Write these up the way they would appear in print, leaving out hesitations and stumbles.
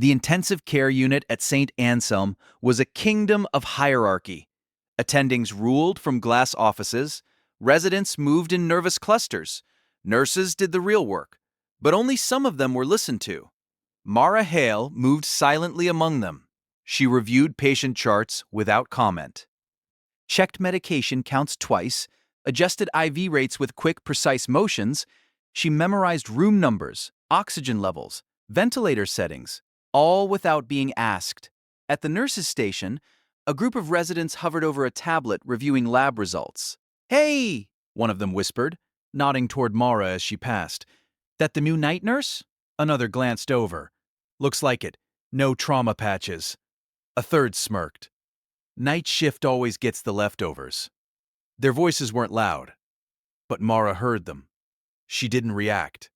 The intensive care unit at St. Anselm was a kingdom of hierarchy. Attendings ruled from glass offices, residents moved in nervous clusters, nurses did the real work, but only some of them were listened to. Mara Hale moved silently among them. She reviewed patient charts without comment, checked medication counts twice, adjusted IV rates with quick, precise motions. She memorized room numbers, oxygen levels, ventilator settings, all without being asked. At the nurses' station, a group of residents hovered over a tablet reviewing lab results. "Hey!" one of them whispered, nodding toward Mara as she passed. "That the new night nurse?" Another glanced over. "Looks like it. No trauma patches." A third smirked. "Night shift always gets the leftovers." Their voices weren't loud, but Mara heard them. She didn't react.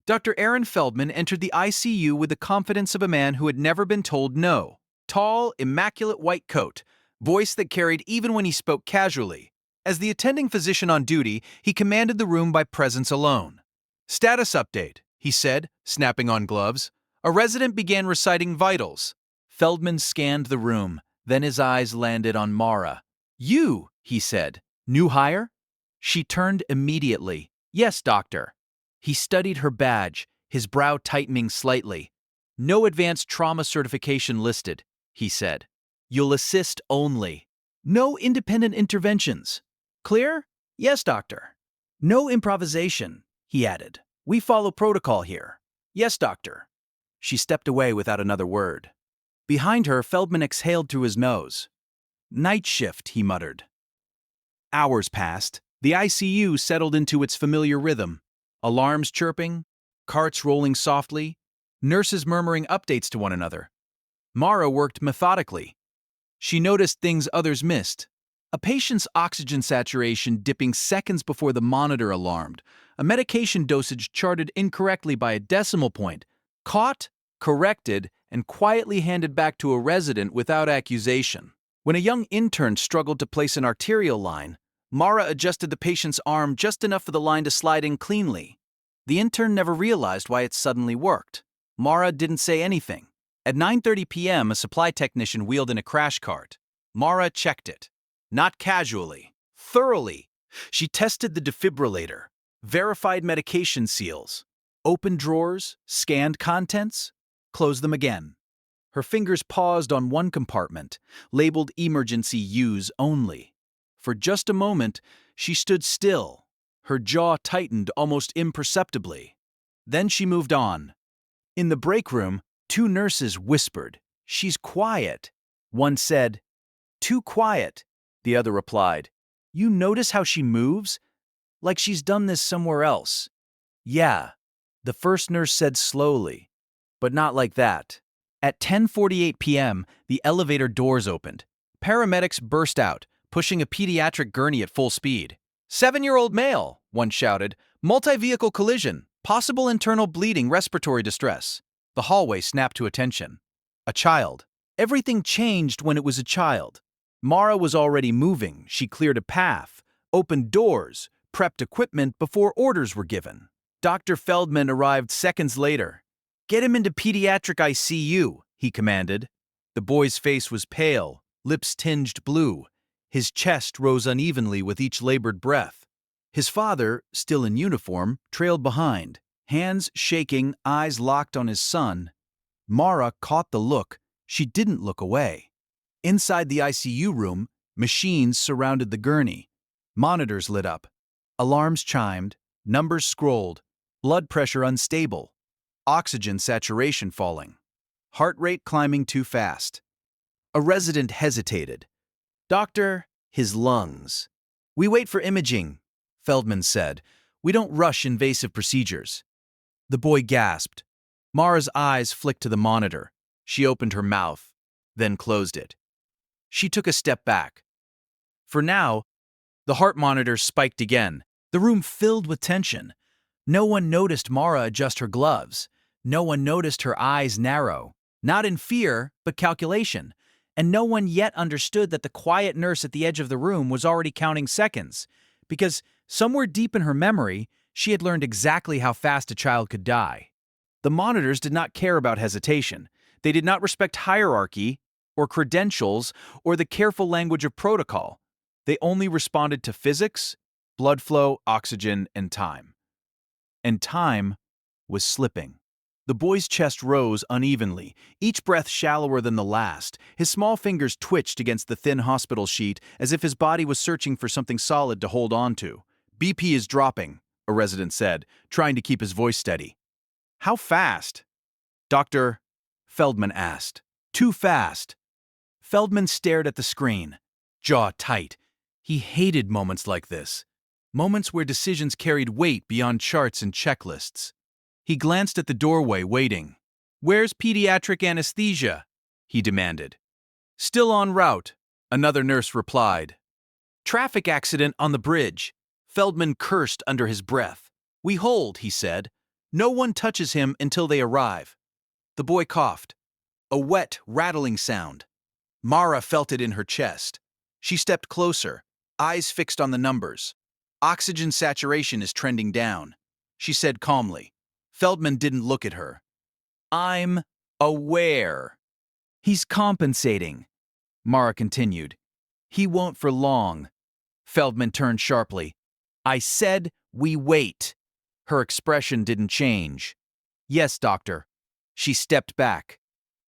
Dr. Aaron Feldman entered the ICU with the confidence of a man who had never been told no. Tall, immaculate white coat, voice that carried even when he spoke casually. As the attending physician on duty, he commanded the room by presence alone. "Status update," he said, snapping on gloves. A resident began reciting vitals. Feldman scanned the room, then his eyes landed on Mara. "You," he said. "New hire?" She turned immediately. "Yes, doctor." He studied her badge, his brow tightening slightly. "No advanced trauma certification listed," he said. "You'll assist only. No independent interventions. Clear?" "Yes, doctor." "No improvisation," he added. "We follow protocol here." "Yes, doctor." She stepped away without another word. Behind her, Feldman exhaled through his nose. "Night shift," he muttered. Hours passed. The ICU settled into its familiar rhythm. Alarms chirping, carts rolling softly, nurses murmuring updates to one another. Mara worked methodically. She noticed things others missed. A patient's oxygen saturation dipping seconds before the monitor alarmed. A medication dosage charted incorrectly by a decimal point. Caught, corrected, and quietly handed back to a resident without accusation. When a young intern struggled to place an arterial line, Mara adjusted the patient's arm just enough for the line to slide in cleanly. The intern never realized why it suddenly worked. Mara didn't say anything. At 9:30 p.m., a supply technician wheeled in a crash cart. Mara checked it. Not casually, thoroughly. She tested the defibrillator, verified medication seals, opened drawers, scanned contents, closed them again. Her fingers paused on one compartment, labeled Emergency Use Only. For just a moment, she stood still. Her jaw tightened almost imperceptibly. Then she moved on. In the break room, two nurses whispered, "She's quiet." One said, "Too quiet." The other replied, "You notice how she moves? Like she's done this somewhere else." "Yeah," the first nurse said slowly, "but not like that." At 10:48 p.m., the elevator doors opened. Paramedics burst out, pushing a pediatric gurney at full speed. "7-year-old male," one shouted. "Multi-vehicle collision. Possible internal bleeding, respiratory distress." The hallway snapped to attention. A child. Everything changed when it was a child. Mara was already moving. She cleared a path, opened doors, prepped equipment before orders were given. Dr. Feldman arrived seconds later. "Get him into pediatric ICU," he commanded. The boy's face was pale, lips tinged blue. His chest rose unevenly with each labored breath. His father, still in uniform, trailed behind, hands shaking, eyes locked on his son. Mara caught the look. She didn't look away. Inside the ICU room, machines surrounded the gurney. Monitors lit up. Alarms chimed, numbers scrolled, blood pressure unstable, oxygen saturation falling, heart rate climbing too fast. A resident hesitated. "Doctor," his lungs. "We wait for imaging," Feldman said. "We don't rush invasive procedures." The boy gasped. Mara's eyes flicked to the monitor. She opened her mouth, then closed it. She took a step back. For now, the heart monitor spiked again. The room filled with tension. No one noticed Mara adjust her gloves. No one noticed her eyes narrow. Not in fear, but calculation. And no one yet understood that the quiet nurse at the edge of the room was already counting seconds, because somewhere deep in her memory, she had learned exactly how fast a child could die. The monitors did not care about hesitation. They did not respect hierarchy or credentials or the careful language of protocol. They only responded to physics, blood flow, oxygen, and time. And time was slipping. The boy's chest rose unevenly, each breath shallower than the last. His small fingers twitched against the thin hospital sheet as if his body was searching for something solid to hold on to. "BP is dropping," a resident said, trying to keep his voice steady. "How fast?" Dr. Feldman asked. "Too fast." Feldman stared at the screen, jaw tight. He hated moments like this, moments where decisions carried weight beyond charts and checklists. He glanced at the doorway, waiting. "Where's pediatric anesthesia?" he demanded. "Still en route," another nurse replied. "Traffic accident on the bridge." Feldman cursed under his breath. "We hold," he said. "No one touches him until they arrive." The boy coughed. A wet, rattling sound. Mara felt it in her chest. She stepped closer, eyes fixed on the numbers. "Oxygen saturation is trending down," she said calmly. Feldman didn't look at her. "I'm aware." "He's compensating," Mara continued. "He won't for long." Feldman turned sharply. "I said we wait." Her expression didn't change. "Yes, doctor." She stepped back.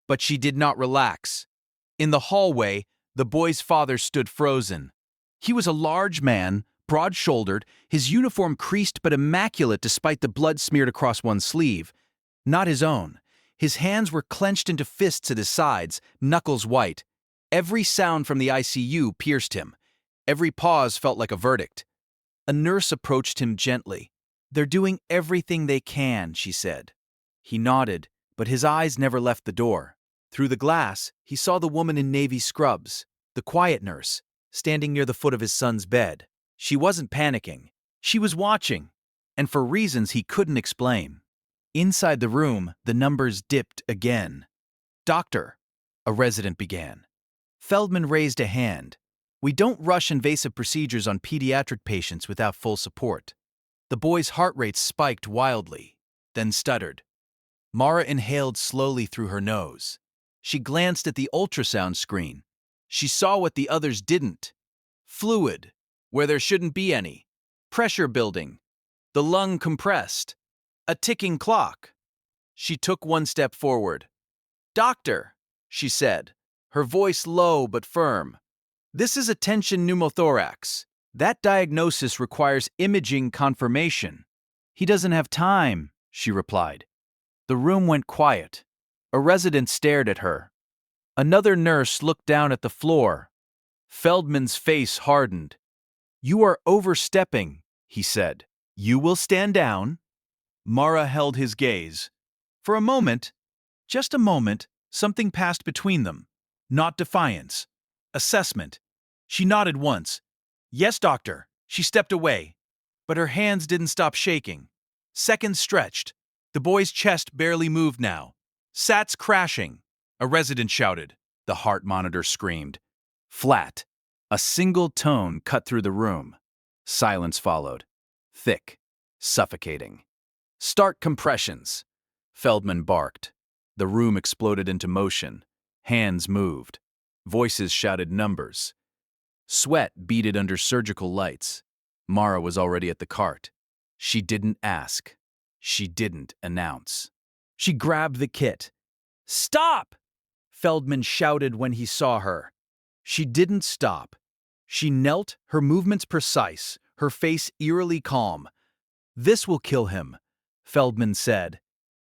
But she did not relax. In the hallway, the boy's father stood frozen. He was a large man, broad-shouldered, his uniform creased but immaculate despite the blood smeared across one sleeve. Not his own. His hands were clenched into fists at his sides, knuckles white. Every sound from the ICU pierced him. Every pause felt like a verdict. A nurse approached him gently. "They're doing everything they can," she said. He nodded, but his eyes never left the door. Through the glass, he saw the woman in navy scrubs, the quiet nurse, standing near the foot of his son's bed. She wasn't panicking. She was watching, and for reasons he couldn't explain. Inside the room, the numbers dipped again. "Doctor," a resident began. Feldman raised a hand. "We don't rush invasive procedures on pediatric patients without full support." The boy's heart rate spiked wildly, then stuttered. Mara inhaled slowly through her nose. She glanced at the ultrasound screen. She saw what the others didn't. Fluid, where there shouldn't be any. Pressure building. The lung compressed. A ticking clock. She took one step forward. "Doctor," she said, her voice low but firm. "This is a tension pneumothorax. That diagnosis requires imaging confirmation." "He doesn't have time," she replied. The room went quiet. A resident stared at her. Another nurse looked down at the floor. Feldman's face hardened. "You are overstepping," he said. "You will stand down." Mara held his gaze. For a moment, just a moment, something passed between them. Not defiance. Assessment. She nodded once. "Yes, doctor." She stepped away, but her hands didn't stop shaking. Seconds stretched. The boy's chest barely moved now. "Sats crashing," a resident shouted. The heart monitor screamed. Flat. A single tone cut through the room. Silence followed. Thick. Suffocating. "Start compressions," Feldman barked. The room exploded into motion. Hands moved. Voices shouted numbers. Sweat beaded under surgical lights. Mara was already at the cart. She didn't ask. She didn't announce. She grabbed the kit. "Stop!" Feldman shouted when he saw her. She didn't stop. She knelt, her movements precise, her face eerily calm. "This will kill him," Feldman said,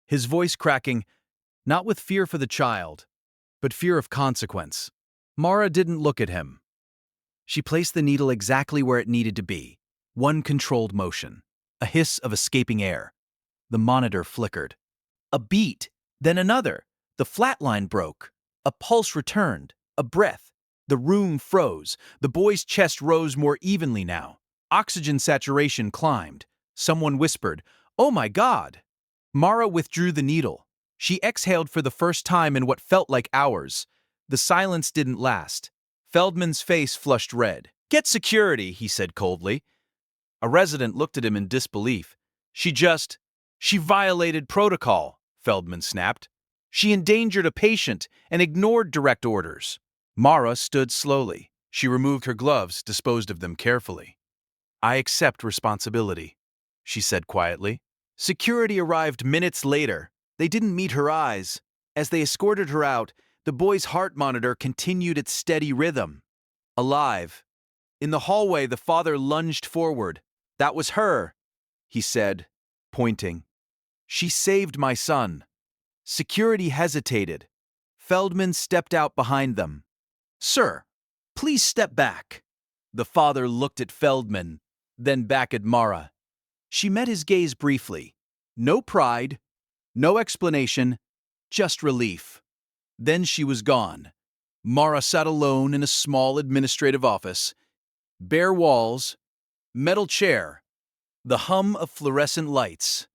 his voice cracking, not with fear for the child, but fear of consequence. Mara didn't look at him. She placed the needle exactly where it needed to be. One controlled motion. A hiss of escaping air. The monitor flickered. A beat, then another. The flat line broke. A pulse returned. A breath. The room froze. The boy's chest rose more evenly now. Oxygen saturation climbed. Someone whispered, "Oh my God!" Mara withdrew the needle. She exhaled for the first time in what felt like hours. The silence didn't last. Feldman's face flushed red. "Get security," he said coldly. A resident looked at him in disbelief. She violated protocol," Feldman snapped. She endangered a patient and ignored direct orders. Mara stood slowly. She removed her gloves, disposed of them carefully. I accept responsibility, she said quietly. Security arrived minutes later. They didn't meet her eyes. As they escorted her out, the boy's heart monitor continued its steady rhythm. Alive. In the hallway, the father lunged forward. That was her, he said, pointing. She saved my son. Security hesitated. Feldman stepped out behind them. Sir, please step back. The father looked at Feldman, then back at Mara. She met his gaze briefly. No pride, no explanation, just relief. Then she was gone. Mara sat alone in a small administrative office. Bare walls, metal chair, the hum of fluorescent lights.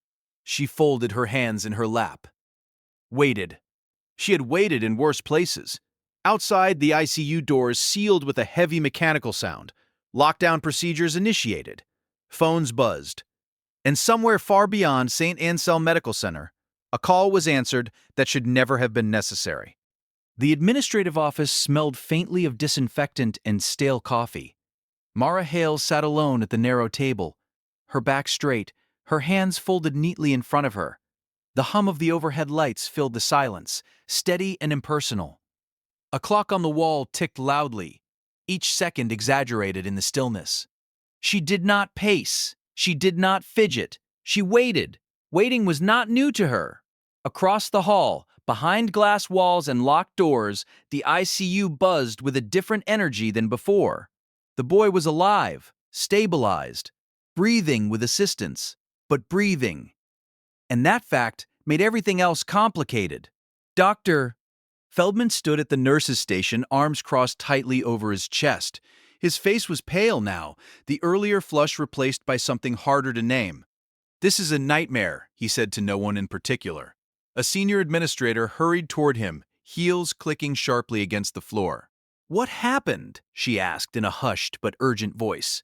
She folded her hands in her lap. Waited. She had waited in worse places. Outside, the ICU doors sealed with a heavy mechanical sound. Lockdown procedures initiated. Phones buzzed. And somewhere far beyond St. Anselm Medical Center, a call was answered that should never have been necessary. The administrative office smelled faintly of disinfectant and stale coffee. Mara Hale sat alone at the narrow table, her back straight, her hands folded neatly in front of her. The hum of the overhead lights filled the silence, steady and impersonal. A clock on the wall ticked loudly, each second exaggerated in the stillness. She did not pace. She did not fidget. She waited. Waiting was not new to her. Across the hall, behind glass walls and locked doors, the ICU buzzed with a different energy than before. The boy was alive, stabilized, breathing with assistance, but breathing. And that fact made everything else complicated. Dr. Feldman stood at the nurse's station, arms crossed tightly over his chest. His face was pale now, the earlier flush replaced by something harder to name. This is a nightmare, he said to no one in particular. A senior administrator hurried toward him, heels clicking sharply against the floor. What happened? She asked in a hushed but urgent voice.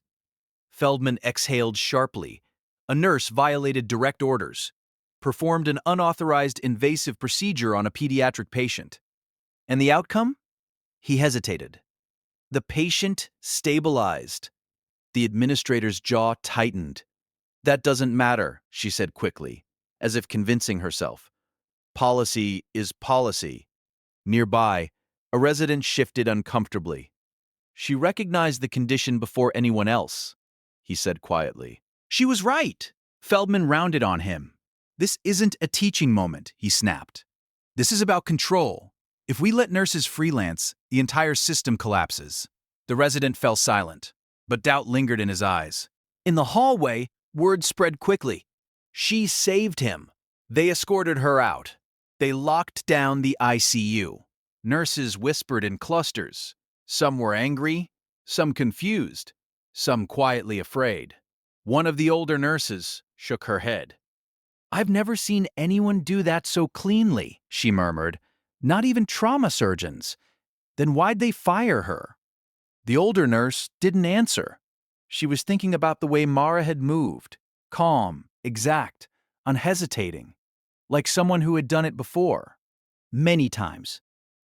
Feldman exhaled sharply. A nurse violated direct orders, performed an unauthorized invasive procedure on a pediatric patient. And the outcome? He hesitated. The patient stabilized. The administrator's jaw tightened. That doesn't matter, she said quickly, as if convincing herself. Policy is policy. Nearby, a resident shifted uncomfortably. She recognized the condition before anyone else, he said quietly. She was right. Feldman rounded on him. This isn't a teaching moment, he snapped. This is about control. If we let nurses freelance, the entire system collapses. The resident fell silent, but doubt lingered in his eyes. In the hallway, word spread quickly. She saved him. They escorted her out. They locked down the ICU. Nurses whispered in clusters. Some were angry, some confused, some quietly afraid. One of the older nurses shook her head. I've never seen anyone do that so cleanly, she murmured. Not even trauma surgeons. Then why'd they fire her? The older nurse didn't answer. She was thinking about the way Mara had moved, calm, exact, unhesitating, like someone who had done it before. Many times.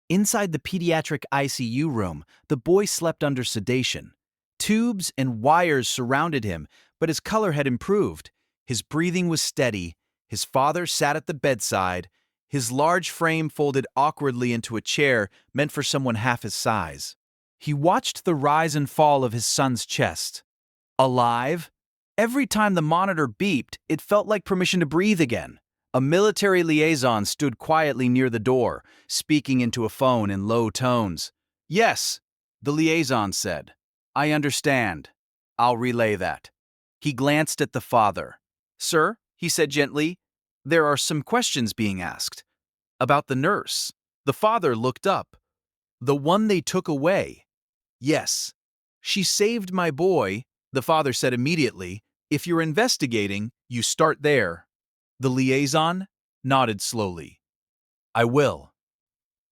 Inside the pediatric ICU room, the boy slept under sedation. Tubes and wires surrounded him, but his color had improved. His breathing was steady. His father sat at the bedside, his large frame folded awkwardly into a chair meant for someone half his size. He watched the rise and fall of his son's chest. Alive? Every time the monitor beeped, it felt like permission to breathe again. A military liaison stood quietly near the door, speaking into a phone in low tones. Yes, the liaison said. I understand. I'll relay that. He glanced at the father. Sir, he said gently, there are some questions being asked. About the nurse. The father looked up. The one they took away. Yes. She saved my boy, the father said immediately. If you're investigating, you start there. The liaison nodded slowly. I will.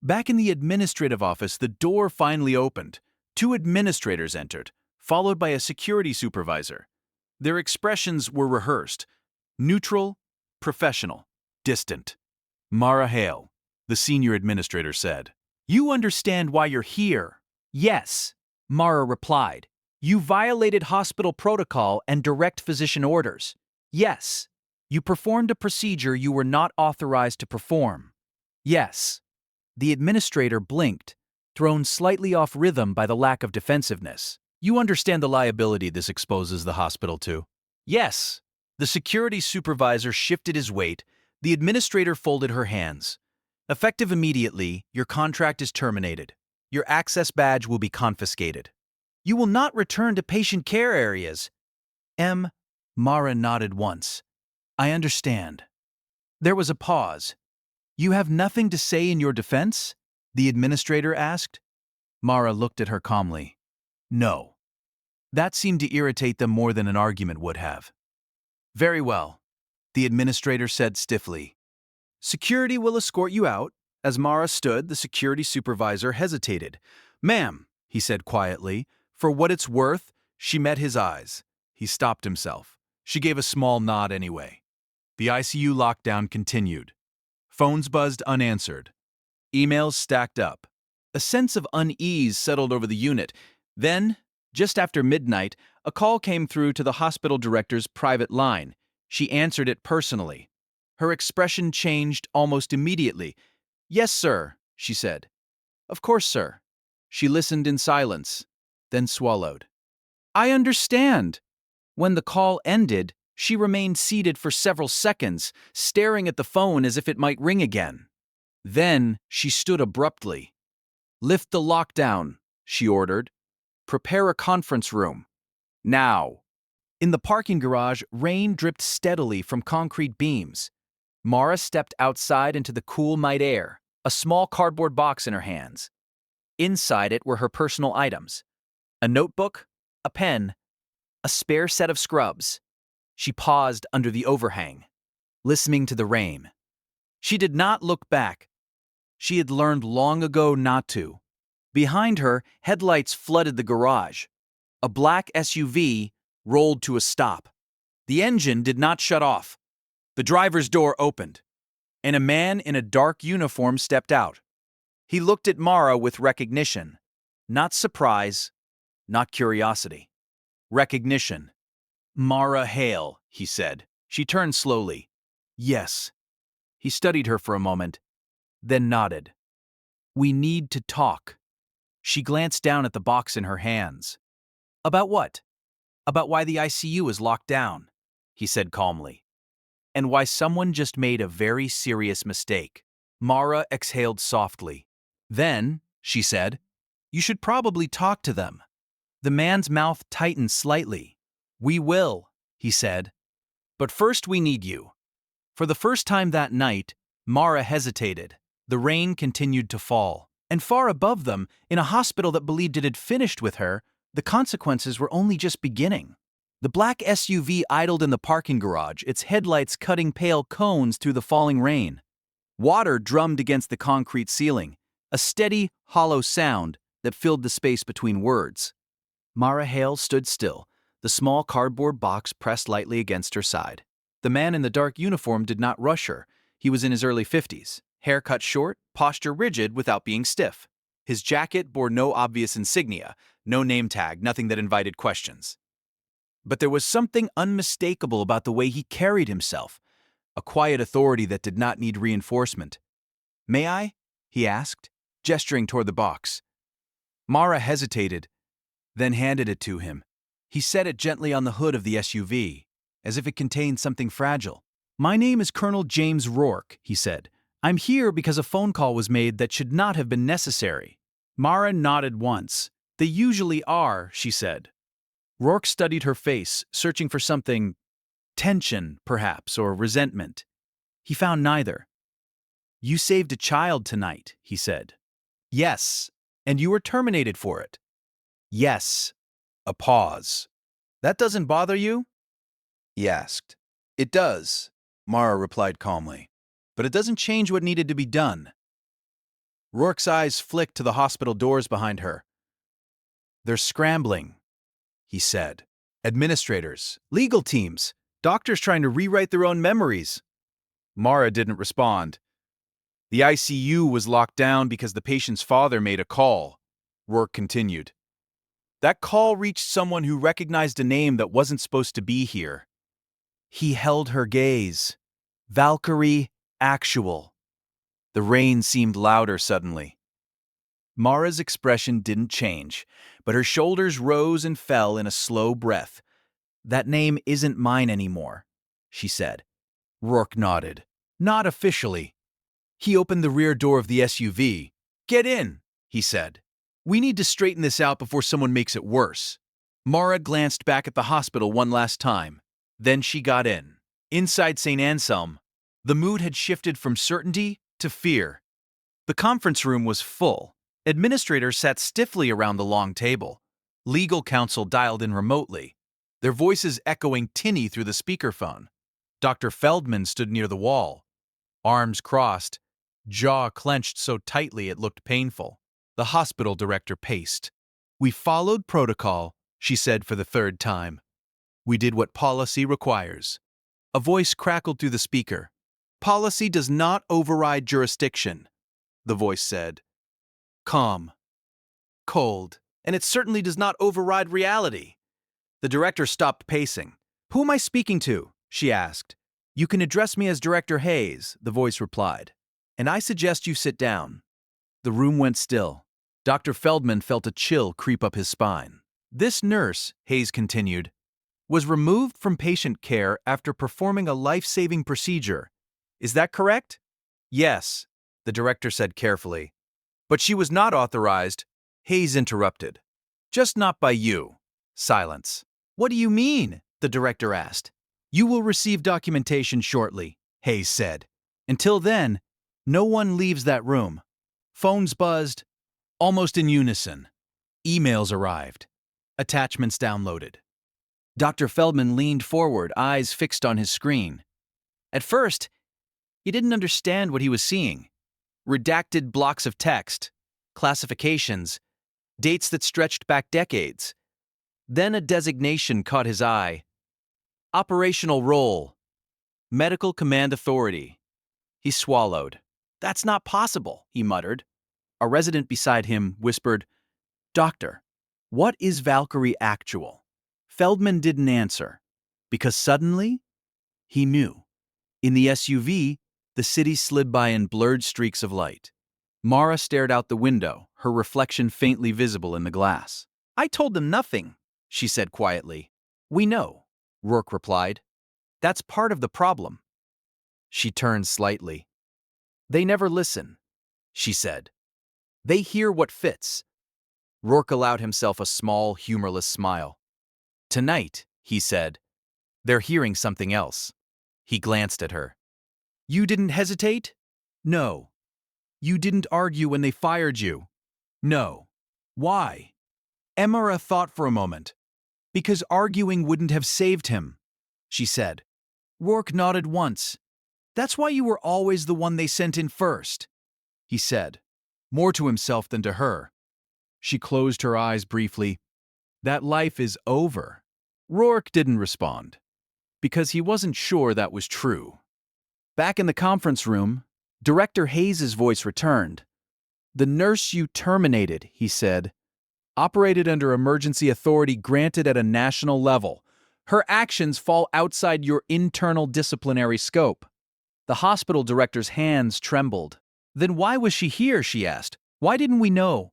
Back in the administrative office, the door finally opened. 2 administrators entered, followed by a security supervisor. Their expressions were rehearsed. Neutral, professional, distant. Mara Hale. the senior administrator said. You understand why you're here? Yes, Mara replied. You violated hospital protocol and direct physician orders. Yes. You performed a procedure you were not authorized to perform. Yes. The administrator blinked, thrown slightly off rhythm by the lack of defensiveness. You understand the liability this exposes the hospital to? Yes. The security supervisor shifted his weight. The administrator folded her hands. Effective immediately, your contract is terminated. Your access badge will be confiscated. You will not return to patient care areas. Mara nodded once. I understand. There was a pause. You have nothing to say in your defense? The administrator asked. Mara looked at her calmly. No. That seemed to irritate them more than an argument would have. Very well, the administrator said stiffly. Security will escort you out. As Mara stood, the security supervisor hesitated. Ma'am, he said quietly. For what it's worth, she met his eyes. He stopped himself. She gave a small nod anyway. The ICU lockdown continued. Phones buzzed unanswered. Emails stacked up. A sense of unease settled over the unit. Then, just after midnight, a call came through to the hospital director's private line. She answered it personally. Her expression changed almost immediately. Yes, sir, she said. Of course, sir. She listened in silence, then swallowed. I understand. When the call ended, she remained seated for several seconds, staring at the phone as if it might ring again. Then she stood abruptly. Lift the lockdown, she ordered. Prepare a conference room. Now. In the parking garage, rain dripped steadily from concrete beams. Mara stepped outside into the cool night air, a small cardboard box in her hands. Inside it were her personal items: a notebook, a pen, a spare set of scrubs. She paused under the overhang, listening to the rain. She did not look back. She had learned long ago not to. Behind her, headlights flooded the garage. A black SUV rolled to a stop. The engine did not shut off. The driver's door opened, and a man in a dark uniform stepped out. He looked at Mara with recognition. Not surprise, not curiosity. Recognition. Mara Hale, he said. She turned slowly. Yes. He studied her for a moment, then nodded. We need to talk. She glanced down at the box in her hands. About what? About why the ICU is locked down, he said calmly. And why someone just made a very serious mistake. Mara exhaled softly. Then, she said, you should probably talk to them. The man's mouth tightened slightly. We will, he said. But first we need you. For the first time that night, Mara hesitated. The rain continued to fall. And far above them, in a hospital that believed it had finished with her, the consequences were only just beginning. The black SUV idled in the parking garage, its headlights cutting pale cones through the falling rain. Water drummed against the concrete ceiling, a steady, hollow sound that filled the space between words. Mara Hale stood still, the small cardboard box pressed lightly against her side. The man in the dark uniform did not rush her. He was in his early 50s, hair cut short, posture rigid without being stiff. His jacket bore no obvious insignia, no name tag, nothing that invited questions. But there was something unmistakable about the way he carried himself, a quiet authority that did not need reinforcement. May I? He asked, gesturing toward the box. Mara hesitated, then handed it to him. He set it gently on the hood of the SUV, as if it contained something fragile. My name is Colonel James Rourke, he said. I'm here because a phone call was made that should not have been necessary. Mara nodded once. They usually are, she said. Rourke studied her face, searching for something, tension, perhaps, or resentment. He found neither. You saved a child tonight, he said. Yes, and you were terminated for it. Yes. A pause. That doesn't bother you? He asked. It does, Mara replied calmly. But it doesn't change what needed to be done. Rourke's eyes flicked to the hospital doors behind her. They're scrambling, he said. Administrators, legal teams, doctors trying to rewrite their own memories. Mara didn't respond. The ICU was locked down because the patient's father made a call, Rourke continued. That call reached someone who recognized a name that wasn't supposed to be here. He held her gaze. Valkyrie Actual. The rain seemed louder suddenly. Mara's expression didn't change, but her shoulders rose and fell in a slow breath. That name isn't mine anymore, she said. Rourke nodded. Not officially. He opened the rear door of the SUV. Get in, he said. We need to straighten this out before someone makes it worse. Mara glanced back at the hospital one last time. Then she got in. Inside St. Anselm, the mood had shifted from certainty to fear. The conference room was full. Administrators sat stiffly around the long table. Legal counsel dialed in remotely, their voices echoing tinny through the speakerphone. Dr. Feldman stood near the wall, arms crossed, jaw clenched so tightly it looked painful. The hospital director paced. We followed protocol, she said for the third time. We did what policy requires. A voice crackled through the speaker. Policy does not override jurisdiction, the voice said. Calm, cold, and it certainly does not override reality. The director stopped pacing. Who am I speaking to? She asked. You can address me as Director Hayes, the voice replied. And I suggest you sit down. The room went still. Dr. Feldman felt a chill creep up his spine. This nurse, Hayes continued, was removed from patient care after performing a life-saving procedure. Is that correct? Yes, the director said carefully. But she was not authorized. Hayes interrupted. Just not by you. Silence. What do you mean? The director asked. You will receive documentation shortly, Hayes said. Until then, no one leaves that room. Phones buzzed, almost in unison. Emails arrived. Attachments downloaded. Dr. Feldman leaned forward, eyes fixed on his screen. At first, he didn't understand what he was seeing. Redacted blocks of text, classifications, dates that stretched back decades. Then a designation caught his eye. Operational role. Medical Command Authority. He swallowed. That's not possible, he muttered. A resident beside him whispered, Doctor, what is Valkyrie Actual? Feldman didn't answer, because suddenly, he knew. In the SUV, the city slid by in blurred streaks of light. Mara stared out the window, her reflection faintly visible in the glass. I told them nothing, she said quietly. We know, Rourke replied. That's part of the problem. She turned slightly. They never listen, she said. They hear what fits. Rourke allowed himself a small, humorless smile. Tonight, he said, they're hearing something else. He glanced at her. You didn't hesitate? No. You didn't argue when they fired you? No. Why? Emara thought for a moment. Because arguing wouldn't have saved him, she said. Rourke nodded once. That's why you were always the one they sent in first, he said, more to himself than to her. She closed her eyes briefly. That life is over. Rourke didn't respond, because he wasn't sure that was true. Back in the conference room, Director Hayes' voice returned. The nurse you terminated, he said, operated under emergency authority granted at a national level. Her actions fall outside your internal disciplinary scope. The hospital director's hands trembled. Then why was she here, she asked. Why didn't we know?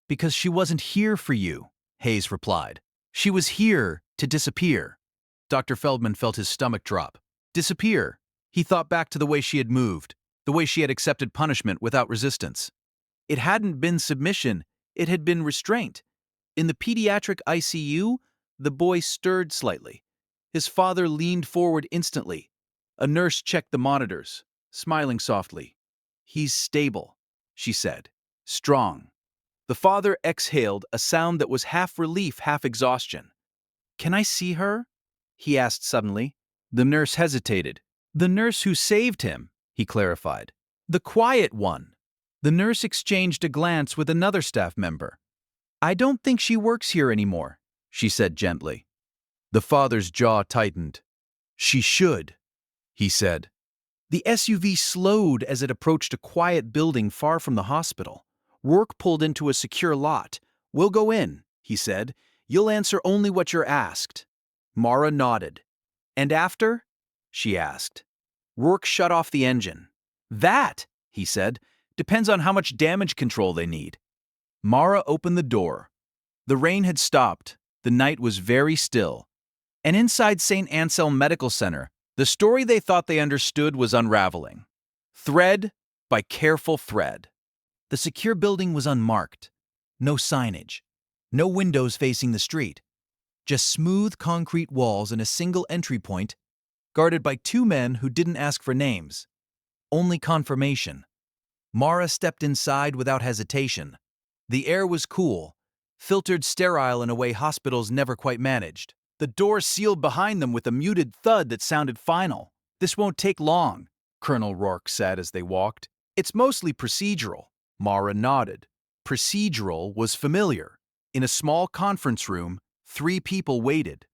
Because she wasn't here for you, Hayes replied. She was here to disappear. Dr. Feldman felt his stomach drop. Disappear. He thought back to the way she had moved, the way she had accepted punishment without resistance. It hadn't been submission, it had been restraint. In the pediatric ICU, the boy stirred slightly. His father leaned forward instantly. A nurse checked the monitors, smiling softly. He's stable, she said. Strong. The father exhaled a sound that was half relief, half exhaustion. Can I see her? He asked suddenly. The nurse hesitated. The nurse who saved him, he clarified. The quiet one. The nurse exchanged a glance with another staff member. I don't think she works here anymore, she said gently. The father's jaw tightened. She should, he said. The SUV slowed as it approached a quiet building far from the hospital. Rourke pulled into a secure lot. "We'll go in," he said. "You'll answer only what you're asked." Mara nodded. "And after?" she asked. Rourke shut off the engine. "That," he said, "depends on how much damage control they need." Mara opened the door. The rain had stopped. The night was very still. And inside St. Anselm Medical Center, the story they thought they understood was unraveling. Thread by careful thread. The secure building was unmarked. No signage. No windows facing the street. Just smooth concrete walls and a single entry point, guarded by two men who didn't ask for names. Only confirmation. Mara stepped inside without hesitation. The air was cool, filtered sterile in a way hospitals never quite managed. The door sealed behind them with a muted thud that sounded final. "This won't take long," Colonel Rourke said as they walked. "It's mostly procedural." Mara nodded. Procedural was familiar. In a small conference room, 3 people waited.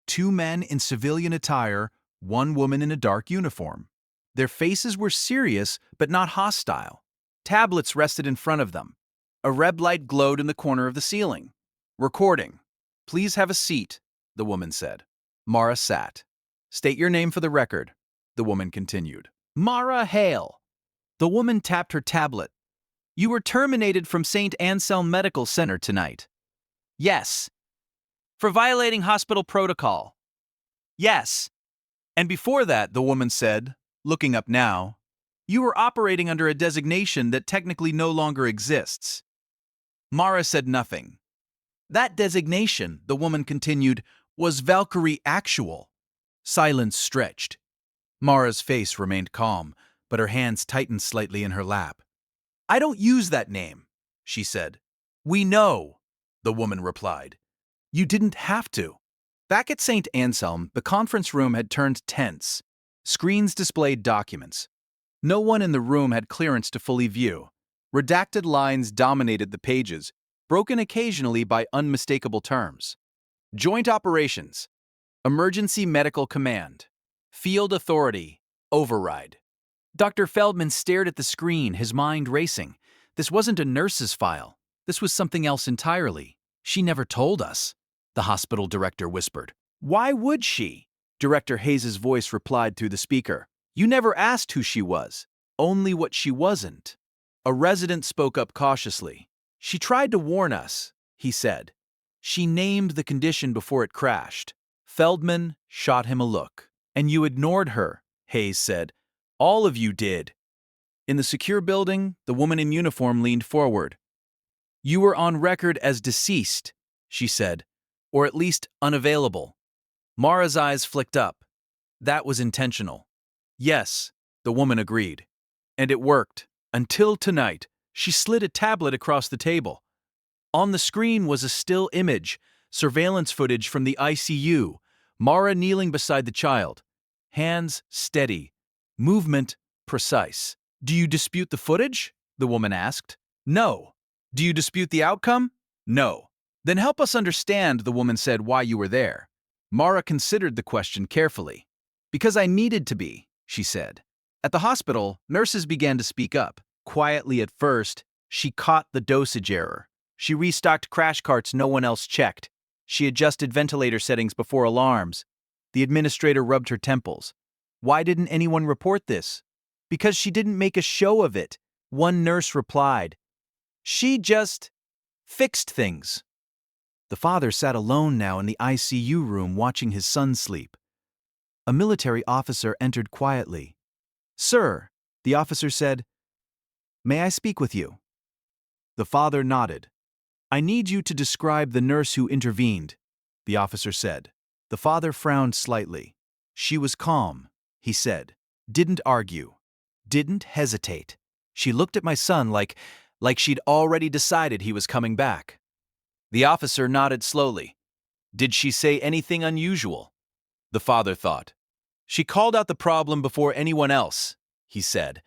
2 men in civilian attire, 1 woman in a dark uniform. Their faces were serious but not hostile. Tablets rested in front of them. A red light glowed in the corner of the ceiling. "Recording. Please have a seat," the woman said. Mara sat. "State your name for the record," the woman continued. "Mara Hale." The woman tapped her tablet. "You were terminated from St. Anselm Medical Center tonight." "Yes." "For violating hospital protocol." "Yes." "And before that," the woman said, looking up now, "you were operating under a designation that technically no longer exists." Mara said nothing. "That designation," the woman continued, "was Valkyrie Actual." Silence stretched. Mara's face remained calm, but her hands tightened slightly in her lap. "I don't use that name," she said. "We know," the woman replied. "You didn't have to." Back at St. Anselm, the conference room had turned tense. Screens displayed documents. No one in the room had clearance to fully view. Redacted lines dominated the pages, broken occasionally by unmistakable terms. Joint Operations, Emergency Medical Command, Field Authority, Override. Dr. Feldman stared at the screen, his mind racing. This wasn't a nurse's file. This was something else entirely. "She never told us," the hospital director whispered. "Why would she?" Director Hayes's voice replied through the speaker. "You never asked who she was, only what she wasn't." A resident spoke up cautiously. "She tried to warn us," he said. "She named the condition before it crashed." Feldman shot him a look. "And you ignored her," Hayes said. "All of you did." In the secure building, the woman in uniform leaned forward. "You were on record as deceased," she said, "or at least unavailable." Mara's eyes flicked up. "That was intentional." "Yes," the woman agreed. "And it worked. Until tonight." She slid a tablet across the table. On the screen was a still image, surveillance footage from the ICU, Mara kneeling beside the child. Hands steady. Movement precise. "Do you dispute the footage?" the woman asked. "No." "Do you dispute the outcome?" "No." "Then help us understand," the woman said, "why you were there." Mara considered the question carefully. "Because I needed to be," she said. At the hospital, nurses began to speak up. Quietly at first, she caught the dosage error. She restocked crash carts no one else checked. She adjusted ventilator settings before alarms. The administrator rubbed her temples. "Why didn't anyone report this?" "Because she didn't make a show of it," one nurse replied. "She just fixed things." The father sat alone now in the ICU room watching his son sleep. A military officer entered quietly. "Sir," the officer said, "may I speak with you?" The father nodded. "I need you to describe the nurse who intervened," the officer said. The father frowned slightly. "She was calm," he said. "Didn't argue. Didn't hesitate. She looked at my son like she'd already decided he was coming back." The officer nodded slowly. "Did she say anything unusual?" The father thought. "She called out the problem before anyone else," he said.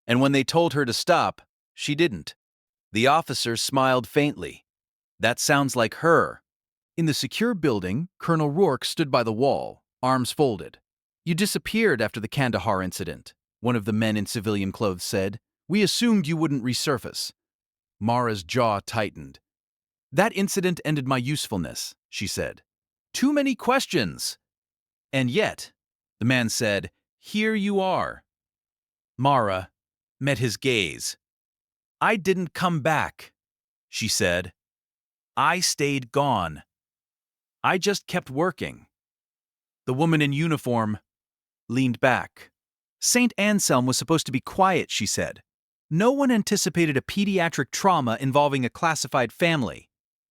"And when they told her to stop, she didn't." The officer smiled faintly. "That sounds like her." In the secure building, Colonel Rourke stood by the wall, arms folded. "You disappeared after the Kandahar incident," one of the men in civilian clothes said. We assumed you wouldn't resurface. Mara's jaw tightened. That incident ended my usefulness, she said. Too many questions. And yet, the man said, here you are. Mara met his gaze. I didn't come back, she said. I stayed gone. I just kept working. The woman in uniform leaned back. St. Anselm was supposed to be quiet, she said. No one anticipated a pediatric trauma involving a classified family.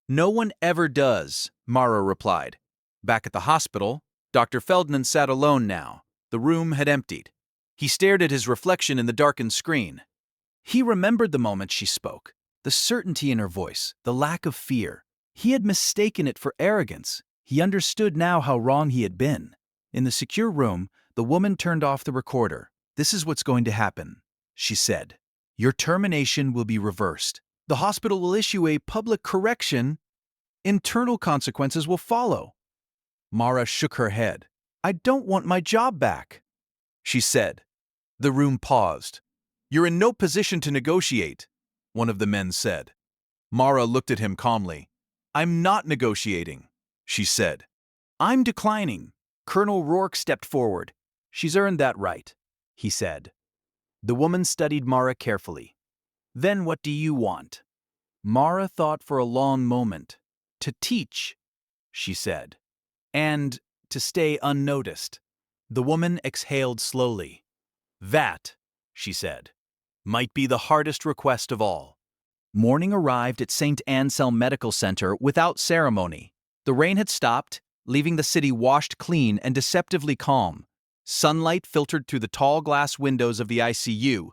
No one ever does, Mara replied. Back at the hospital, Dr. Feldman sat alone now. The room had emptied. He stared at his reflection in the darkened screen. He remembered the moment she spoke, the certainty in her voice, the lack of fear. He had mistaken it for arrogance. He understood now how wrong he had been. In the secure room, the woman turned off the recorder. This is what's going to happen, she said. Your termination will be reversed. The hospital will issue a public correction. Internal consequences will follow. Mara shook her head. I don't want my job back, she said. The room paused. You're in no position to negotiate, one of the men said. Mara looked at him calmly. I'm not negotiating, she said. I'm declining. Colonel Rourke stepped forward. She's earned that right, he said. The woman studied Mara carefully. Then what do you want? Mara thought for a long moment. To teach, she said, and to stay unnoticed. The woman exhaled slowly. That, she said, might be the hardest request of all. Morning arrived at St. Anselm Medical Center without ceremony. The rain had stopped, leaving the city washed clean and deceptively calm. Sunlight filtered through the tall glass windows of the ICU,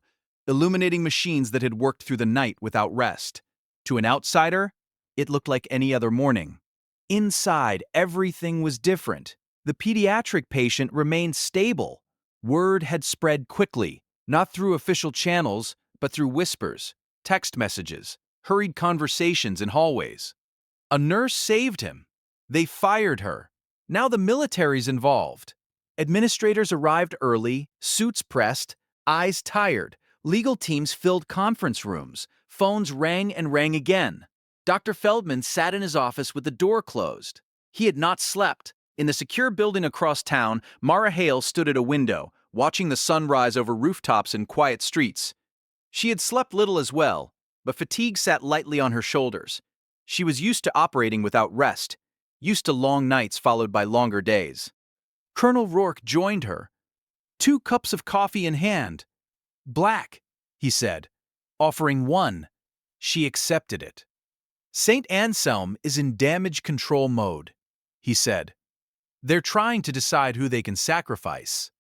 illuminating machines that had worked through the night without rest. To an outsider, it looked like any other morning. Inside, everything was different. The pediatric patient remained stable. Word had spread quickly, not through official channels, but through whispers, text messages, hurried conversations in hallways. A nurse saved him. They fired her. Now the military's involved. Administrators arrived early, suits pressed, eyes tired. Legal teams filled conference rooms. Phones rang and rang again. Dr. Feldman sat in his office with the door closed. He had not slept. In the secure building across town, Mara Hale stood at a window, watching the sun rise over rooftops and quiet streets. She had slept little as well, but fatigue sat lightly on her shoulders. She was used to operating without rest, used to long nights followed by longer days. Colonel Rourke joined her, 2 cups of coffee in hand. Black, he said, offering one. She accepted it. St. Anselm is in damage control mode, he said. They're trying to decide who they can sacrifice.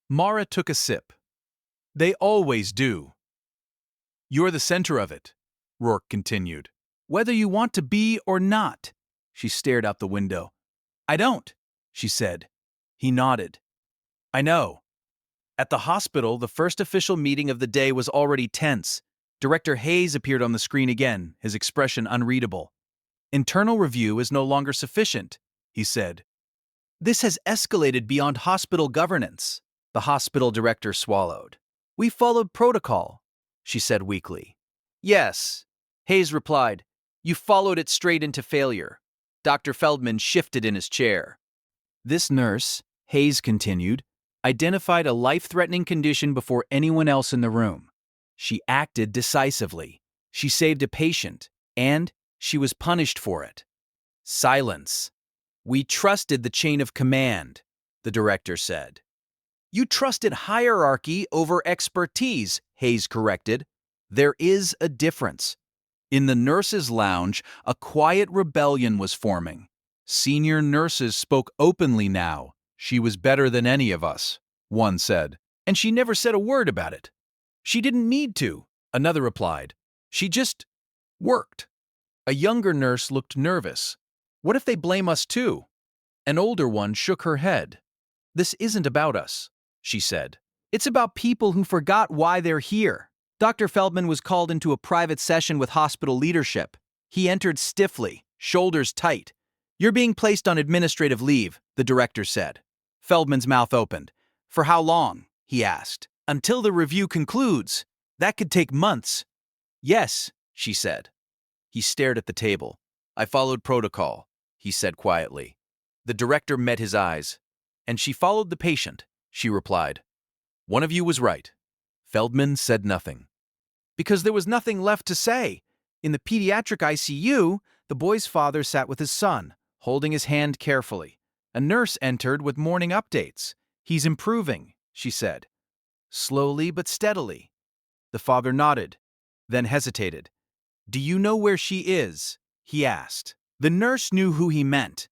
Mara took a sip. They always do. You're the center of it, Rourke continued. Whether you want to be or not. She stared out the window. I don't, she said. He nodded. I know. At the hospital, the first official meeting of the day was already tense. Director Hayes appeared on the screen again, his expression unreadable. Internal review is no longer sufficient, he said. This has escalated beyond hospital governance. The hospital director swallowed. We followed protocol, she said weakly. Yes, Hayes replied. You followed it straight into failure. Dr. Feldman shifted in his chair. This nurse, Hayes continued, identified a life-threatening condition before anyone else in the room. She acted decisively. She saved a patient, and she was punished for it. Silence. We trusted the chain of command, the director said. You trusted hierarchy over expertise, Hayes corrected. There is a difference. In the nurses' lounge, a quiet rebellion was forming. Senior nurses spoke openly now. She was better than any of us, one said. And she never said a word about it. She didn't need to, another replied. She just worked. A younger nurse looked nervous. What if they blame us too? An older one shook her head. This isn't about us, she said. It's about people who forgot why they're here. Dr. Feldman was called into a private session with hospital leadership. He entered stiffly, shoulders tight. You're being placed on administrative leave, the director said. Feldman's mouth opened. For how long? He asked. Until the review concludes. That could take months. Yes, she said. He stared at the table. I followed protocol, he said quietly. The director met his eyes. And she followed the patient, she replied. One of you was right. Feldman said nothing. Because there was nothing left to say. In the pediatric ICU, the boy's father sat with his son, holding his hand carefully. A nurse entered with morning updates. He's improving, she said. Slowly but steadily. The father nodded, then hesitated. Do you know where she is? He asked. The nurse knew who he meant.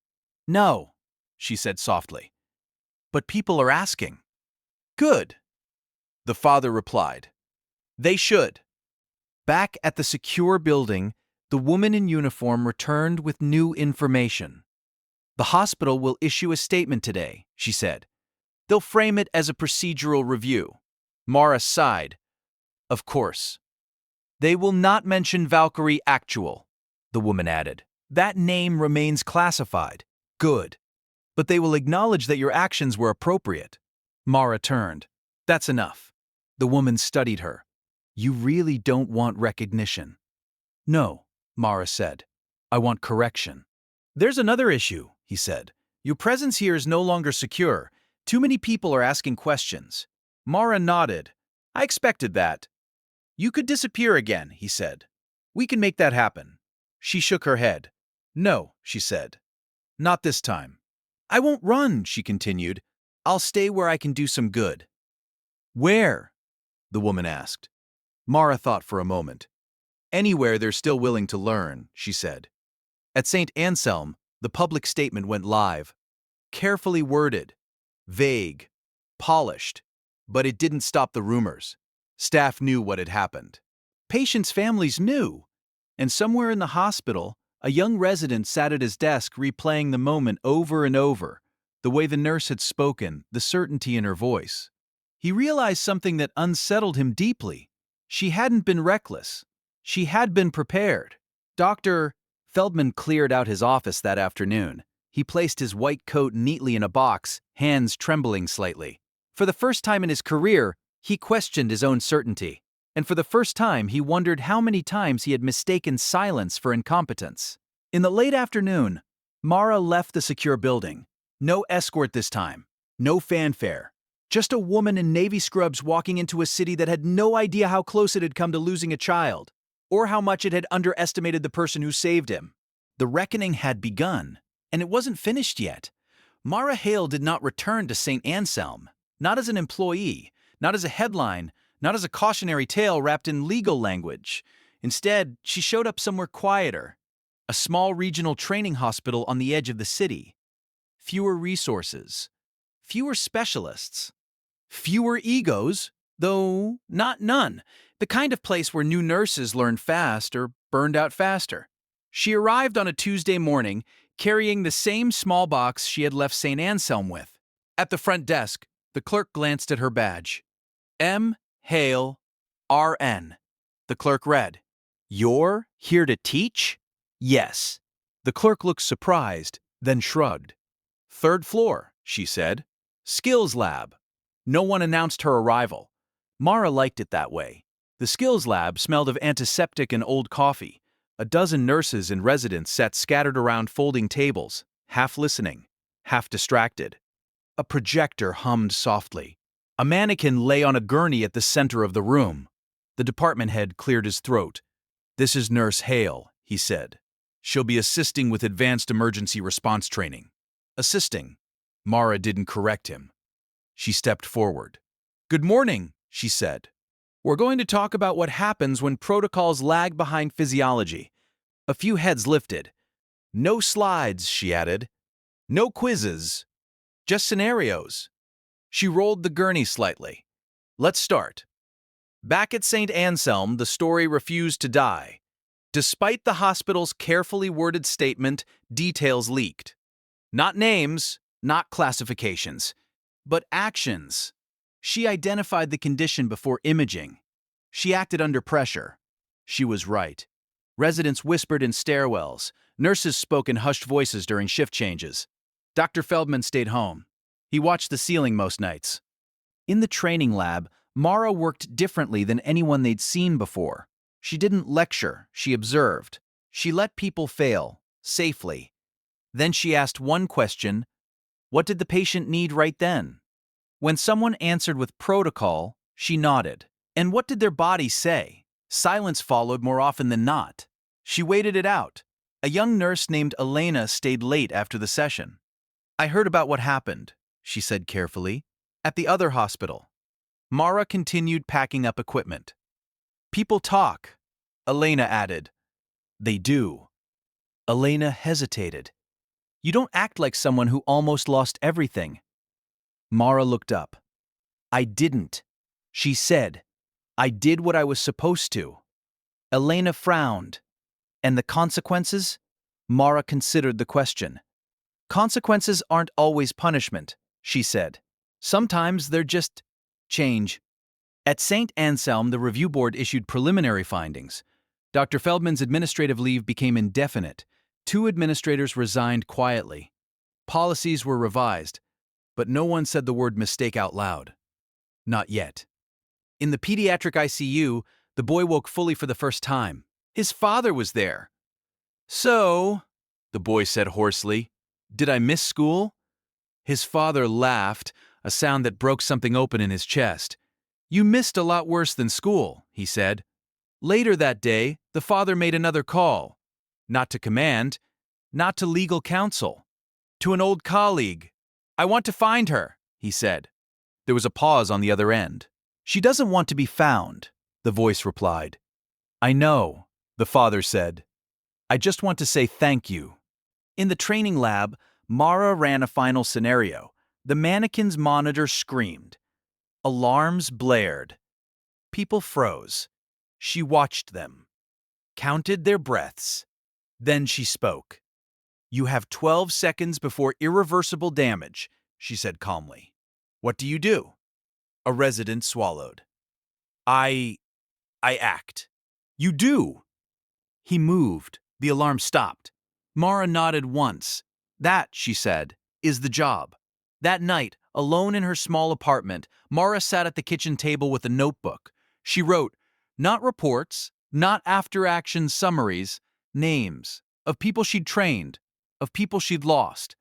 No, she said softly. But people are asking. Good, the father replied. They should. Back at the secure building, the woman in uniform returned with new information. The hospital will issue a statement today, she said. They'll frame it as a procedural review. Mara sighed. Of course. They will not mention Valkyrie Actual, the woman added. That name remains classified. Good. But they will acknowledge that your actions were appropriate. Mara turned. That's enough. The woman studied her. You really don't want recognition. No, Mara said. I want correction. There's another issue, he said. Your presence here is no longer secure. Too many people are asking questions. Mara nodded. I expected that. You could disappear again, he said. We can make that happen. She shook her head. No, she said. Not this time. I won't run, she continued. I'll stay where I can do some good. Where? The woman asked. Mara thought for a moment. Anywhere they're still willing to learn, she said. At St. Anselm, the public statement went live. Carefully worded, vague, polished, but it didn't stop the rumors. Staff knew what had happened. Patients' families knew. And somewhere in the hospital, a young resident sat at his desk replaying the moment over and over, the way the nurse had spoken, the certainty in her voice. He realized something that unsettled him deeply. She hadn't been reckless. She had been prepared. Dr. Feldman cleared out his office that afternoon. He placed his white coat neatly in a box, hands trembling slightly. For the first time in his career, he questioned his own certainty. And for the first time, he wondered how many times he had mistaken silence for incompetence. In the late afternoon, Mara left the secure building. No escort this time. No fanfare. Just a woman in navy scrubs walking into a city that had no idea how close it had come to losing a child, or how much it had underestimated the person who saved him. The reckoning had begun, and it wasn't finished yet. Mara Hale did not return to St. Anselm, not as an employee, not as a headline, not as a cautionary tale wrapped in legal language. Instead, she showed up somewhere quieter, a small regional training hospital on the edge of the city. Fewer resources, fewer specialists, fewer egos, though not none, the kind of place where new nurses learn fast or burned out faster. She arrived on a Tuesday morning, carrying the same small box she had left St. Anselm with. At the front desk, the clerk glanced at her badge. M. Hale, RN. The clerk read, You're here to teach? Yes. The clerk looked surprised, then shrugged. Third floor, she said. Skills lab. No one announced her arrival. Mara liked it that way. The skills lab smelled of antiseptic and old coffee. A dozen nurses and residents sat scattered around folding tables, half listening, half distracted. A projector hummed softly. A mannequin lay on a gurney at the center of the room. The department head cleared his throat. This is Nurse Hale, he said. She'll be assisting with advanced emergency response training. Assisting. Mara didn't correct him. She stepped forward. Good morning, she said. We're going to talk about what happens when protocols lag behind physiology. A few heads lifted. No slides, she added. No quizzes. Just scenarios. She rolled the gurney slightly. Let's start. Back at St. Anselm, the story refused to die. Despite the hospital's carefully worded statement, details leaked. Not names, not classifications, but actions. She identified the condition before imaging. She acted under pressure. She was right. Residents whispered in stairwells. Nurses spoke in hushed voices during shift changes. Dr. Feldman stayed home. He watched the ceiling most nights. In the training lab, Mara worked differently than anyone they'd seen before. She didn't lecture, she observed. She let people fail, safely. Then she asked one question: what did the patient need right then? When someone answered with protocol, she nodded. And what did their body say? Silence followed more often than not. She waited it out. A young nurse named Elena stayed late after the session. I heard about what happened, she said carefully, at the other hospital. Mara continued packing up equipment. People talk, Elena added. They do. Elena hesitated. You don't act like someone who almost lost everything. Mara looked up. I didn't. She said, I did what I was supposed to. Elena frowned. And the consequences? Mara considered the question. Consequences aren't always punishment, she said. Sometimes they're just change. At St. Anselm, the review board issued preliminary findings. Dr. Feldman's administrative leave became indefinite. 2 administrators resigned quietly. Policies were revised, but no one said the word mistake out loud. Not yet. In the pediatric ICU, the boy woke fully for the first time. His father was there. So, the boy said hoarsely, did I miss school? His father laughed, a sound that broke something open in his chest. You missed a lot worse than school, he said. Later that day, the father made another call. Not to command, not to legal counsel. To an old colleague. I want to find her, he said. There was a pause on the other end. She doesn't want to be found, the voice replied. I know, the father said. I just want to say thank you. In the training lab, Mara ran a final scenario. The mannequin's monitor screamed. Alarms blared. People froze. She watched them, counted their breaths. Then she spoke. You have 12 seconds before irreversible damage, she said calmly. What do you do? A resident swallowed. I act. You do. He moved. The alarm stopped. Mara nodded once. That, she said, is the job. That night, alone in her small apartment, Mara sat at the kitchen table with a notebook. She wrote, not reports, not after-action summaries, names of people she'd trained, of people she'd lost,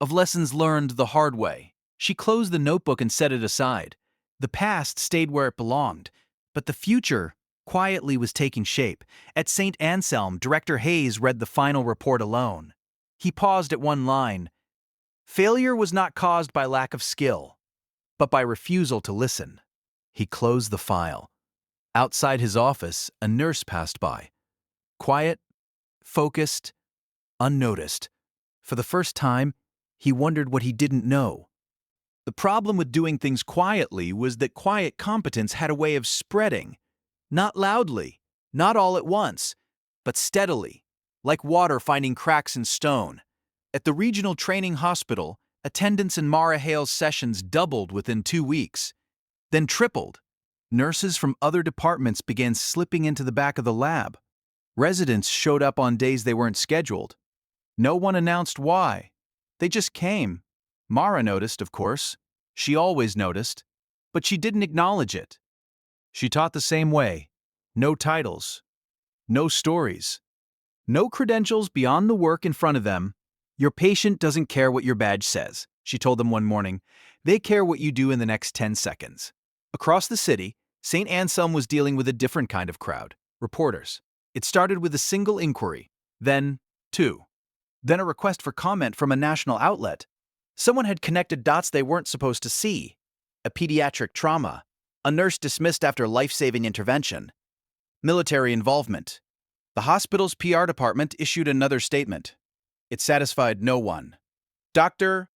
of lessons learned the hard way. She closed the notebook and set it aside. The past stayed where it belonged, but the future quietly was taking shape. At St. Anselm, Director Hayes read the final report alone. He paused at one line. Failure was not caused by lack of skill, but by refusal to listen. He closed the file. Outside his office, a nurse passed by. Quiet, focused, unnoticed. For the first time, he wondered what he didn't know. The problem with doing things quietly was that quiet competence had a way of spreading. Not loudly, not all at once, but steadily, like water finding cracks in stone. At the regional training hospital, attendance in Mara Hale's sessions doubled within 2 weeks, then tripled. Nurses from other departments began slipping into the back of the lab. Residents showed up on days they weren't scheduled. No one announced why. They just came. Mara noticed, of course. She always noticed, but she didn't acknowledge it. She taught the same way. No titles. No stories. No credentials beyond the work in front of them. Your patient doesn't care what your badge says, she told them one morning. They care what you do in the next 10 seconds. Across the city, St. Anselm was dealing with a different kind of crowd, reporters. It started with a single inquiry, then 2. Then a request for comment from a national outlet. Someone had connected dots they weren't supposed to see. A pediatric trauma. A nurse dismissed after life-saving intervention. Military involvement. The hospital's PR department issued another statement. It satisfied no one. Dr.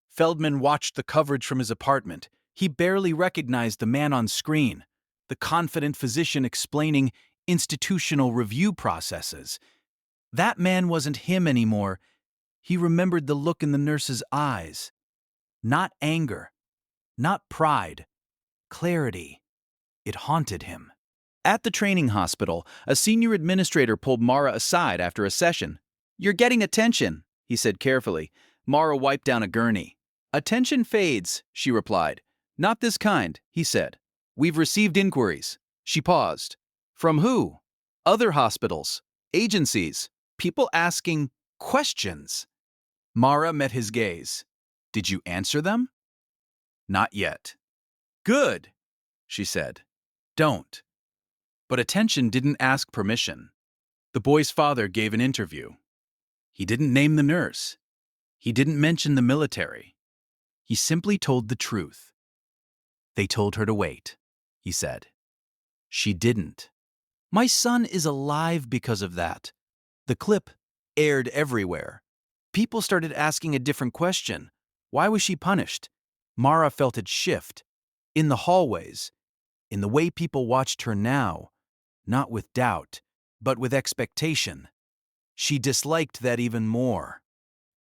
Feldman watched the coverage from his apartment. He barely recognized the man on screen, the confident physician explaining institutional review processes. That man wasn't him anymore. He remembered the look in the nurse's eyes. Not anger, not pride, clarity. It haunted him. At the training hospital, a senior administrator pulled Mara aside after a session. You're getting attention, he said carefully. Mara wiped down a gurney. Attention fades, she replied. Not this kind, he said. We've received inquiries. She paused. From who? Other hospitals, agencies, people asking questions. Mara met his gaze. Did you answer them? Not yet. Good, she said. Don't. But attention didn't ask permission. The boy's father gave an interview. He didn't name the nurse. He didn't mention the military. He simply told the truth. They told her to wait, he said. She didn't. My son is alive because of that. The clip aired everywhere. People started asking a different question. Why was she punished? Mara felt it shift. In the hallways, in the way people watched her now, not with doubt, but with expectation. She disliked that even more.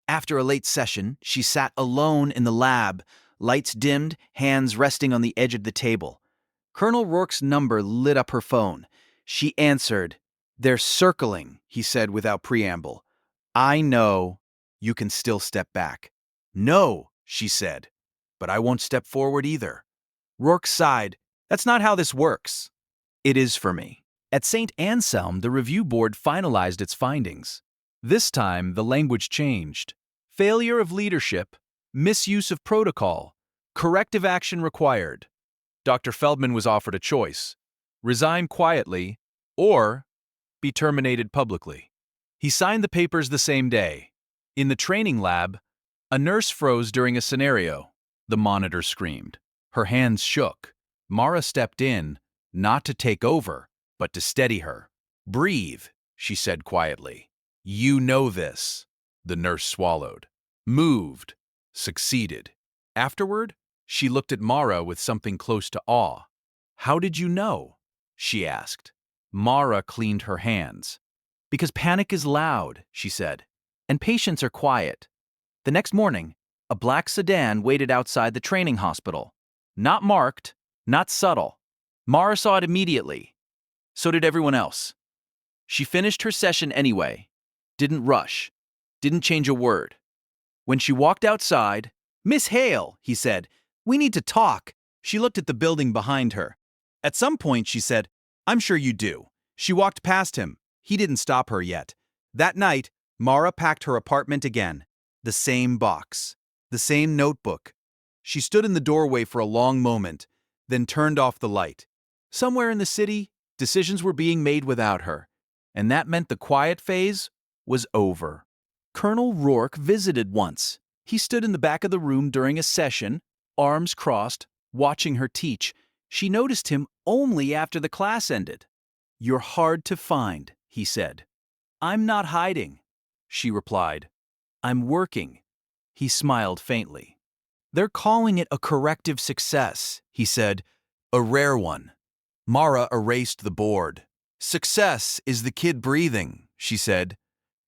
After a late session, she sat alone in the lab, lights dimmed, hands resting on the edge of the table. Colonel Rourke's number lit up her phone. She answered. They're circling, he said without preamble. I know. You can still step back. No, she said. But I won't step forward either. Rourke sighed. That's not how this works. It is for me. At St. Anselm, the review board finalized its findings. This time, the language changed. Failure of leadership, misuse of protocol, corrective action required. Dr. Feldman was offered a choice: resign quietly or be terminated publicly. He signed the papers the same day. In the training lab, a nurse froze during a scenario. The monitor screamed. Her hands shook. Mara stepped in, not to take over, but to steady her. Breathe, she said quietly. You know this. The nurse swallowed. Moved. Succeeded. Afterward, she looked at Mara with something close to awe. How did you know? She asked. Mara cleaned her hands. Because panic is loud, she said, and patients are quiet. The next morning, a black sedan waited outside the training hospital. Not marked, not subtle. Mara saw it immediately. So did everyone else. She finished her session anyway. Didn't rush. Didn't change a word. When she walked outside, Miss Hale, he said, we need to talk. She looked at the building behind her. At some point, she said, I'm sure you do. She walked past him. He didn't stop her yet. That night, Mara packed her apartment again. The same box. The same notebook. She stood in the doorway for a long moment, then turned off the light. Somewhere in the city, decisions were being made without her, and that meant the quiet phase was over. Colonel Rourke visited once. He stood in the back of the room during a session, arms crossed, watching her teach. She noticed him only after the class ended. You're hard to find, he said. I'm not hiding, she replied. I'm working. He smiled faintly. They're calling it a corrective success, he said. A rare one. Mara erased the board. Success is the kid breathing, she said.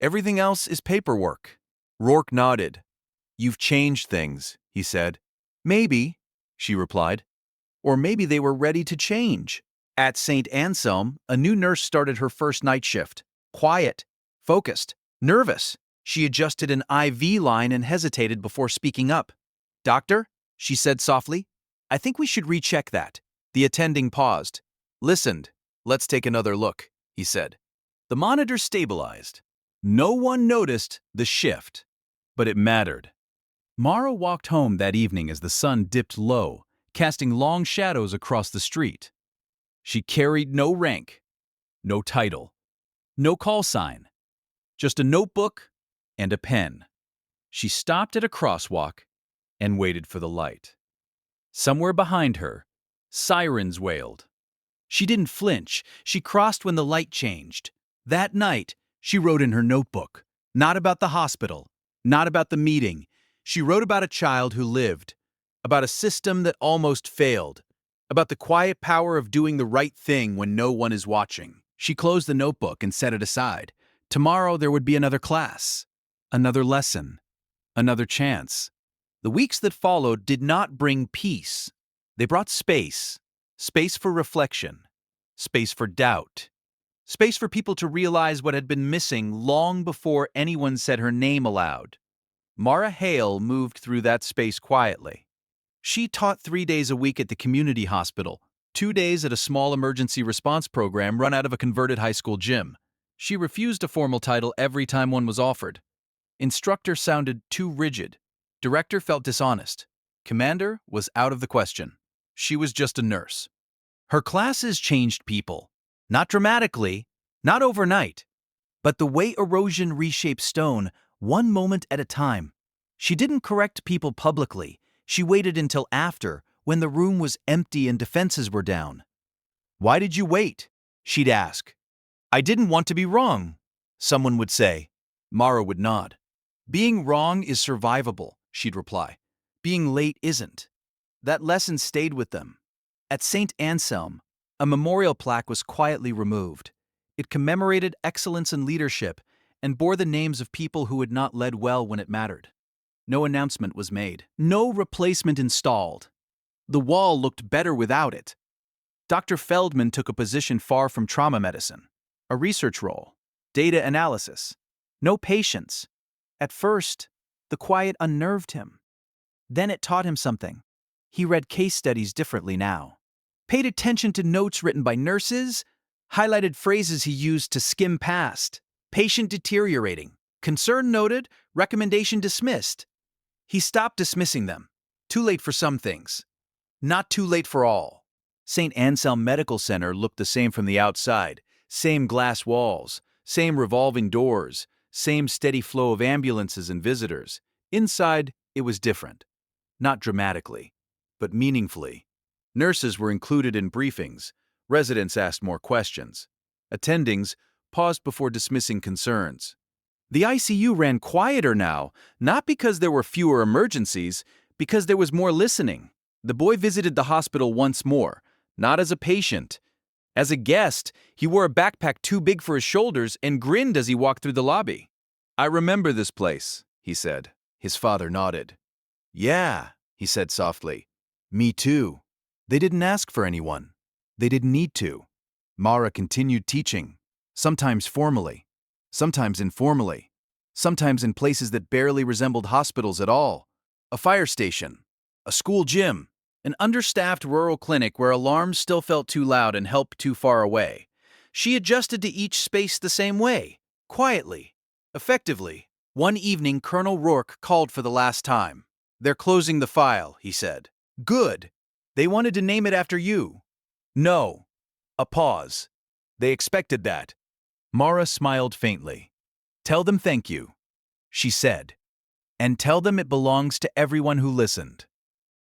Everything else is paperwork. Rourke nodded. You've changed things, he said. Maybe, she replied. Or maybe they were ready to change. At St. Anselm, a new nurse started her first night shift. Quiet, focused, nervous. She adjusted an IV line and hesitated before speaking up. Doctor, she said softly, I think we should recheck that. The attending paused. Listened. Let's take another look, he said. The monitor stabilized. No one noticed the shift, but it mattered. Mara walked home that evening as the sun dipped low, casting long shadows across the street. She carried no rank, no title, no call sign, just a notebook and a pen. She stopped at a crosswalk and waited for the light. Somewhere behind her, sirens wailed. She didn't flinch. She crossed when the light changed. That night, she wrote in her notebook, not about the hospital, not about the meeting. She wrote about a child who lived, about a system that almost failed, about the quiet power of doing the right thing when no one is watching. She closed the notebook and set it aside. Tomorrow there would be another class, another lesson, another chance. The weeks that followed did not bring peace. They brought space, space for reflection, space for doubt, space for people to realize what had been missing long before anyone said her name aloud. Mara Hale moved through that space quietly. She taught 3 days a week at the community hospital, 2 days at a small emergency response program run out of a converted high school gym. She refused a formal title every time one was offered. Instructor sounded too rigid. Director felt dishonest. Commander was out of the question. She was just a nurse. Her classes changed people. Not dramatically, not overnight, but the way erosion reshapes stone, one moment at a time. She didn't correct people publicly. She waited until after, when the room was empty and defenses were down. "Why did you wait?" she'd ask. "I didn't want to be wrong," someone would say. Mara would nod. "Being wrong is survivable," she'd reply. "Being late isn't." That lesson stayed with them. At St. Anselm, a memorial plaque was quietly removed. It commemorated excellence in leadership and bore the names of people who had not led well when it mattered. No announcement was made. No replacement installed. The wall looked better without it. Dr. Feldman took a position far from trauma medicine. A research role. Data analysis. No patience. At first, the quiet unnerved him. Then it taught him something. He read case studies differently now. Paid attention to notes written by nurses, highlighted phrases he used to skim past. Patient deteriorating. Concern noted, recommendation dismissed. He stopped dismissing them. Too late for some things. Not too late for all. St. Anselm Medical Center looked the same from the outside. Same glass walls, same revolving doors, same steady flow of ambulances and visitors. Inside, it was different. Not dramatically, but meaningfully. Nurses were included in briefings. Residents asked more questions. Attendings paused before dismissing concerns. The ICU ran quieter now, not because there were fewer emergencies, because there was more listening. The boy visited the hospital once more, not as a patient. As a guest, he wore a backpack too big for his shoulders and grinned as he walked through the lobby. "I remember this place," he said. His father nodded. "Yeah," he said softly. "Me too." They didn't ask for anyone. They didn't need to. Mara continued teaching, sometimes formally, sometimes informally, sometimes in places that barely resembled hospitals at all. A fire station, a school gym, an understaffed rural clinic where alarms still felt too loud and help too far away. She adjusted to each space the same way, quietly, effectively. One evening, Colonel Rourke called for the last time. "They're closing the file," he said. "Good. They wanted to name it after you." "No." A pause. "They expected that." Mara smiled faintly. "Tell them thank you," she said. "And tell them it belongs to everyone who listened."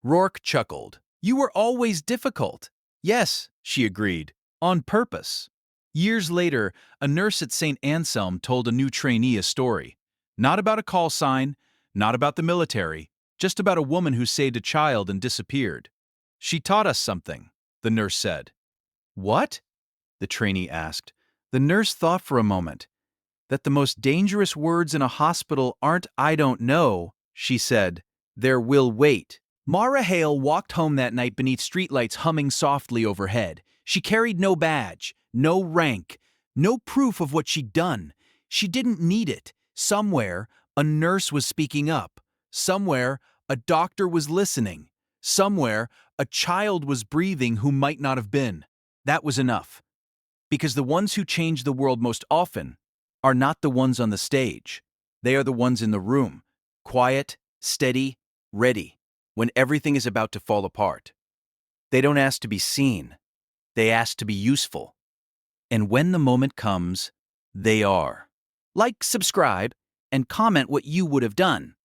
Rourke chuckled. "You were always difficult." "Yes," she agreed, "on purpose." Years later, a nurse at St. Anselm told a new trainee a story. Not about a call sign, not about the military, just about a woman who saved a child and disappeared. "She taught us something," the nurse said. "What?" the trainee asked. The nurse thought for a moment. "That the most dangerous words in a hospital aren't 'I don't know,'" she said. "They're 'we'll wait.'" Mara Hale walked home that night beneath streetlights humming softly overhead. She carried no badge, no rank, no proof of what she'd done. She didn't need it. Somewhere, a nurse was speaking up. Somewhere, a doctor was listening. Somewhere, a child was breathing who might not have been. That was enough. Because the ones who change the world most often are not the ones on the stage. They are the ones in the room, quiet, steady, ready, when everything is about to fall apart. They don't ask to be seen. They ask to be useful. And when the moment comes, they are. Like, subscribe, and comment what you would have done.